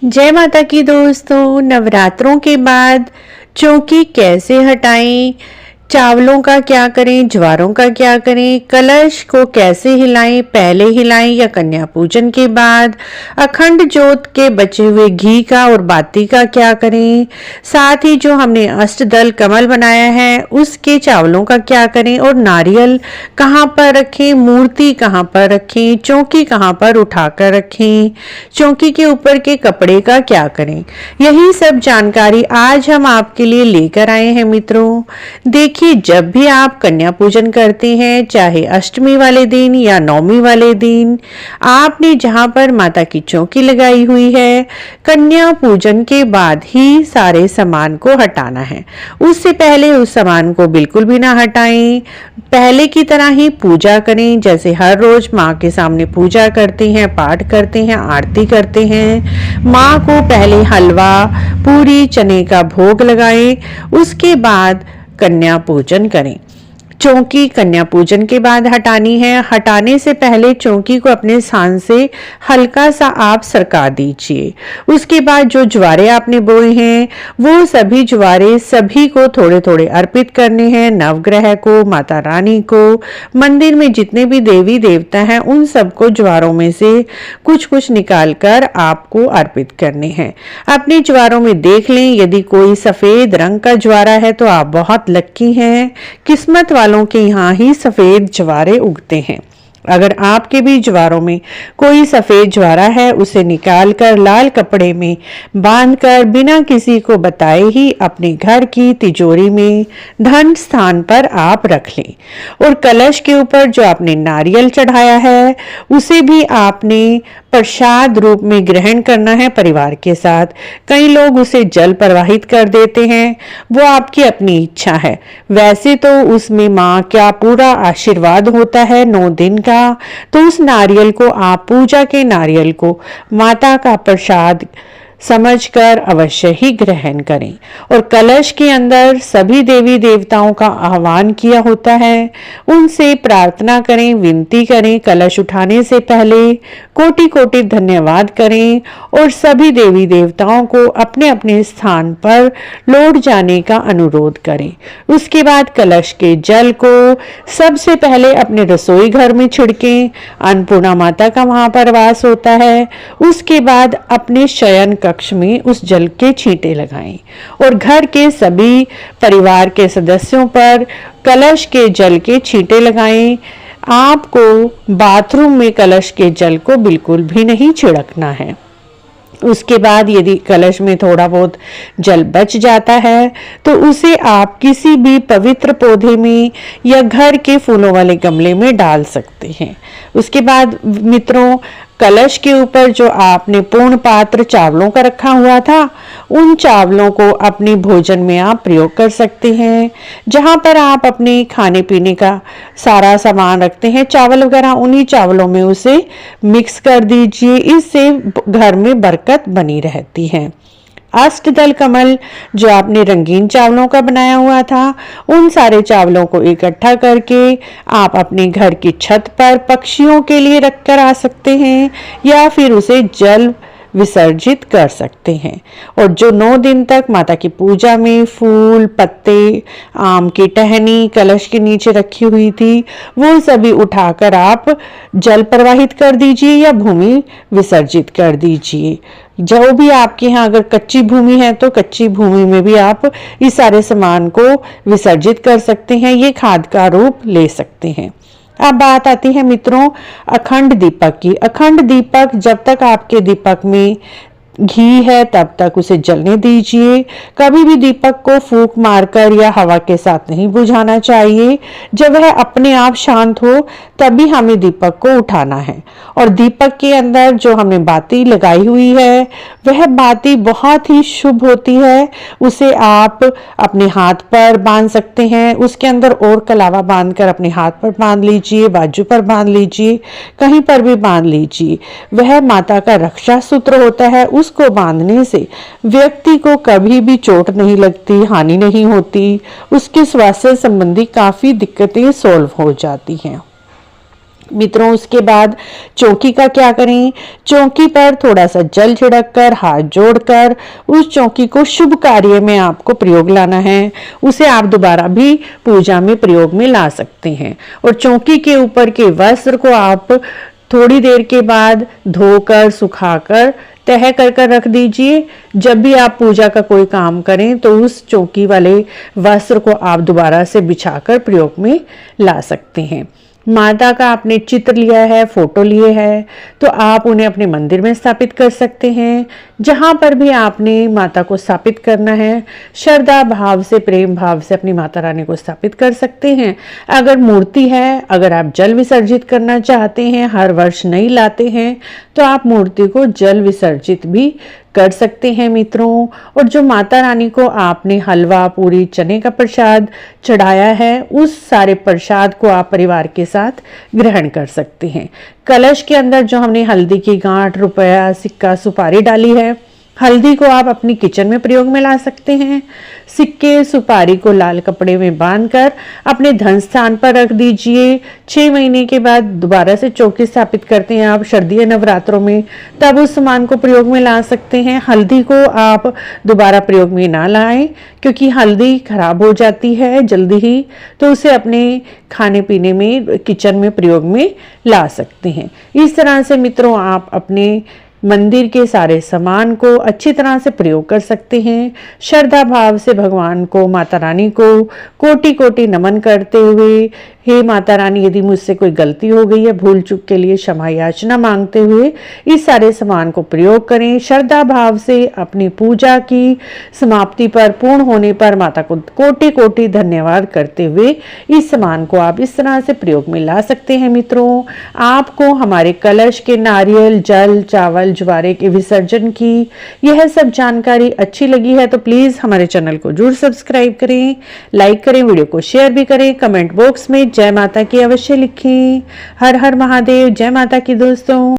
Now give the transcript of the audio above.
जय माता की दोस्तों। नवरात्रों के बाद चौकी कैसे हटाएं, चावलों का क्या करें, ज्वारों का क्या करें, कलश को कैसे हिलाएं, पहले हिलाएं या कन्या पूजन के बाद, अखंड जोत के बचे हुए घी का और बाती का क्या करें, साथ ही जो हमने अष्टदल कमल बनाया है उसके चावलों का क्या करें और नारियल कहाँ पर रखें, मूर्ति कहाँ पर रखें, चौकी कहाँ पर उठाकर रखें, चौकी के ऊपर के कपड़े का क्या करें, यही सब जानकारी आज हम आपके लिए लेकर आए हैं मित्रों। देखिए, जब भी आप कन्या पूजन करते हैं, चाहे अष्टमी वाले दिन या नवमी वाले दिन, आपने जहां पर माता की चौकी लगाई हुई है, कन्या पूजन के बाद ही सारे सामान को हटाना है। उससे पहले उस सामान को बिल्कुल भी ना हटाएं। पहले की तरह ही पूजा करें, जैसे हर रोज माँ के सामने पूजा करते हैं, पाठ करते हैं, आरती करते हैं। माँ को पहले हलवा, पूरी, चने का भोग लगाएं, उसके बाद कन्या पूजन करें। चौकी कन्या पूजन के बाद हटानी है। हटाने से पहले चौकी को अपने स्थान से हल्का सा आप सरका दीजिए। उसके बाद जो ज्वारे आपने बोए हैं वो सभी ज्वारे सभी को थोड़े थोड़े अर्पित करने हैं। नवग्रह को, माता रानी को, मंदिर में जितने भी देवी देवता हैं उन सबको ज्वारों में से कुछ कुछ निकाल कर आपको अर्पित करने हैं। अपने ज्वारों में देख लें, यदि कोई सफेद रंग का ज्वारा है तो आप बहुत लक्की हैं, किस्मत वालों के यहाँ ही सफेद ज्वारे उगते हैं। अगर आपके भी ज्वारों में कोई सफेद ज्वारा है, उसे निकालकर लाल कपड़े में बांधकर बिना किसी को बताए ही अपने घर की तिजोरी में धन स्थान पर आप रख लें। और कलश के ऊपर जो आपने नारियल चढ़ाया है उसे भी आपने प्रसाद रूप में ग्रहण करना है परिवार के साथ। कई लोग उसे जल प्रवाहित कर देते हैं, वो आपकी अपनी इच्छा है। वैसे तो उसमें माँ का पूरा आशीर्वाद होता है 9 दिन का। तो उस नारियल को आप, पूजा के नारियल को माता का प्रसाद समझकर अवश्य ही ग्रहण करें। और कलश के अंदर सभी देवी देवताओं का आह्वान किया होता है, उनसे प्रार्थना करें, विनती करें। कलश उठाने से पहले कोटि कोटि धन्यवाद करें और सभी देवी देवताओं को अपने अपने स्थान पर लौट जाने का अनुरोध करें। उसके बाद कलश के जल को सबसे पहले अपने रसोई घर में छिड़कें। अन्नपूर्णा माता का वहां पर वास होता है। उसके बाद अपने शयन कक्ष में उस जल के छींटे लगाएं और घर के सभी परिवार के सदस्यों पर कलश के जल के छींटे लगाएं। आपको बाथरूम में कलश के जल को बिल्कुल भी नहीं छिड़कना है। उसके बाद यदि कलश में थोड़ा बहुत जल बच जाता है तो उसे आप किसी भी पवित्र पौधे में या घर के फूलों वाले गमले में डाल सकते हैं। उसके बाद मित्रों, कलश के ऊपर जो आपने पूर्ण पात्र चावलों का रखा हुआ था, उन चावलों को अपने भोजन में आप प्रयोग कर सकते हैं। जहां पर आप अपने खाने पीने का सारा सामान रखते हैं, चावल वगैरह, उन्हीं चावलों में उसे मिक्स कर दीजिए। इससे घर में बरकत बनी रहती है। अष्टदल कमल जो आपने रंगीन चावलों का बनाया हुआ था, उन सारे चावलों को इकट्ठा करके आप अपने घर की छत पर पक्षियों के लिए रखकर आ सकते हैं या फिर उसे जल विसर्जित कर सकते हैं। और जो 9 दिन तक माता की पूजा में फूल, पत्ते, आम की टहनी कलश के नीचे रखी हुई थी, वो सभी उठाकर आप जल प्रवाहित कर दीजिए या भूमि विसर्जित कर दीजिए। जो भी आपके यहाँ अगर कच्ची भूमि है तो कच्ची भूमि में भी आप इस सारे सामान को विसर्जित कर सकते हैं। ये खाद का रूप ले सकते हैं। अब बात आती है मित्रों अखंड दीपक की। अखंड दीपक, जब तक आपके दीपक में घी है तब तक उसे जलने दीजिए। कभी भी दीपक को फूंक मारकर या हवा के साथ नहीं बुझाना चाहिए। जब वह अपने आप शांत हो तभी हमें दीपक को उठाना है। और दीपक के अंदर जो हमने बाती लगाई हुई है वह बाती बहुत ही शुभ होती है। उसे आप अपने हाथ पर बांध सकते हैं। उसके अंदर और कलावा बांधकर अपने हाथ पर बांध लीजिए, बाजू पर बांध लीजिए, कहीं पर भी बांध लीजिए। वह माता का रक्षा सूत्र होता है। उसको बांधने से व्यक्ति को कभी भी चोट नहीं लगती, हानि नहीं होती। उसके स्वास्थ्य संबंधी काफी दिक्कतें सॉल्व हो जाती हैं। मित्रों उसके बाद चौकी का क्या करें, चौकी पर थोड़ा सा जल छिड़क कर हाथ जोड़कर उस चौकी को शुभ कार्य में आपको प्रयोग लाना है। उसे आप दोबारा भी पूजा में प्रयोग में ला सकते हैं। और चौकी के ऊपर के वस्त्र को आप थोड़ी देर के बाद धोकर सुखाकर तह कर रख दीजिए। जब भी आप पूजा का कोई काम करें तो उस चौकी वाले वस्त्र को आप दोबारा से बिछाकर प्रयोग में ला सकते हैं। माता का आपने चित्र लिया है, फोटो लिए है, तो आप उन्हें अपने मंदिर में स्थापित कर सकते हैं। जहां पर भी आपने माता को स्थापित करना है, श्रद्धा भाव से, प्रेम भाव से अपनी माता रानी को स्थापित कर सकते हैं। अगर मूर्ति है, अगर आप जल विसर्जित करना चाहते हैं, हर वर्ष नहीं लाते हैं, तो आप मूर्ति को जल विसर्जित भी कर सकते हैं मित्रों। और जो माता रानी को आपने हलवा, पूरी, चने का प्रसाद चढ़ाया है, उस सारे प्रसाद को आप परिवार के साथ ग्रहण कर सकते हैं। कलश के अंदर जो हमने हल्दी की गांठ, रुपया, सिक्का, सुपारी डाली है, हल्दी को आप अपनी किचन में प्रयोग में ला सकते हैं। सिक्के, सुपारी को लाल कपड़े में बांधकर अपने धन स्थान पर रख दीजिए। 6 महीने के बाद दोबारा से चौकी स्थापित करते हैं आप शारदीय नवरात्रों में, तब उस सामान को प्रयोग में ला सकते हैं। हल्दी को आप दोबारा प्रयोग में ना लाएं, क्योंकि हल्दी खराब हो जाती है जल्दी ही, तो उसे अपने खाने पीने में, किचन में प्रयोग में ला सकते हैं। इस तरह से मित्रों आप अपने मंदिर के सारे सामान को अच्छी तरह से प्रयोग कर सकते हैं। श्रद्धा भाव से भगवान को, माता रानी को कोटि कोटि नमन करते हुए, हे माता रानी यदि मुझसे कोई गलती हो गई है, भूल चूक के लिए क्षमा याचना मांगते हुए इस सारे सामान को प्रयोग करें। श्रद्धा भाव से अपनी पूजा की समाप्ति पर, पूर्ण होने पर माता को कोटि कोटि धन्यवाद करते हुए इस सामान को आप इस तरह से प्रयोग में ला सकते हैं। मित्रों आपको हमारे कलश के नारियल, जल, चावल, ज्वारे के विसर्जन की यह सब जानकारी अच्छी लगी है तो प्लीज हमारे चैनल को जरूर सब्सक्राइब करें, लाइक करें, वीडियो को शेयर भी करें। कमेंट बॉक्स में जय माता की अवश्य लिखें। हर हर महादेव। जय माता की दोस्तों।